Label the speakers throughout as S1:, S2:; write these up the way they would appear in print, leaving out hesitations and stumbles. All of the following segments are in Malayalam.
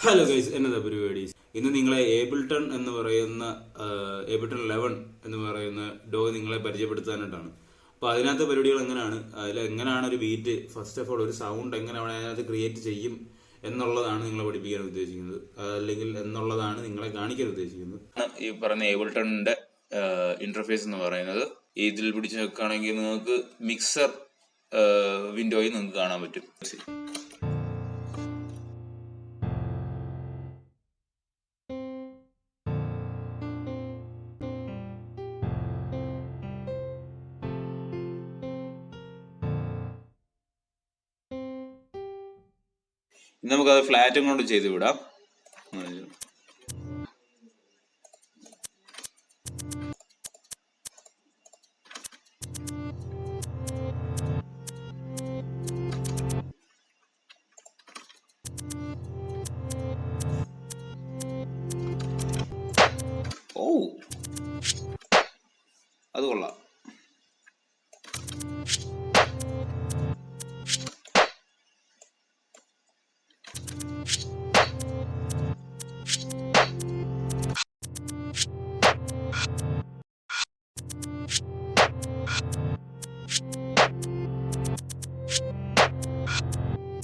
S1: ഹലോ ഗൈസ്, എന്നതാ പരിപാടി? ഇന്ന് നിങ്ങളെ ഏബിൾട്ടൺ എന്ന് പറയുന്ന ഏബിൾട്ടൺ 11 എന്ന് പറയുന്ന ഡോഗ് നിങ്ങളെ പരിചയപ്പെടുത്താനായിട്ടാണ്. അപ്പോൾ അതിനകത്ത് പരിപാടികൾ എങ്ങനെയാണ്, എങ്ങനെയാണ് ഒരു ബീറ്റ്, ഫസ്റ്റ് ഓഫ് ഓൾ ഒരു സൗണ്ട് എങ്ങനെയാണ് അതിനകത്ത് ക്രിയേറ്റ് ചെയ്യും എന്നുള്ളതാണ് നിങ്ങളെ പഠിപ്പിക്കാൻ ഉദ്ദേശിക്കുന്നത്, അല്ലെങ്കിൽ എന്നുള്ളതാണ് നിങ്ങളെ കാണിക്കാൻ ഉദ്ദേശിക്കുന്നത്. ഈ പറഞ്ഞ ഏബിൾട്ടണിന്റെ ഇന്റർഫേസ് എന്ന് പറയുന്നത് ഇതിൽ പിടിച്ച് വെക്കുകയാണെങ്കിൽ നിങ്ങൾക്ക് മിക്സർ വിൻഡോയിൽ നിങ്ങൾക്ക് കാണാൻ പറ്റും. നമുക്കത് ഫ്ലാറ്റും കൊണ്ട് ചെയ്ത് വിടാം. ഓ, അത് കൊള്ളാം.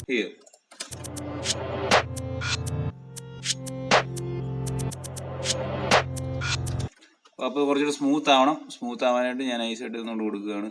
S1: Here. അപ്പോൾ കുറച്ചുകൂടി സ്മൂത്ത് ആവാനായിട്ട് ഞാൻ ഐസായിട്ട് ഇതുകൊണ്ട് കൊടുക്കുകയാണ്.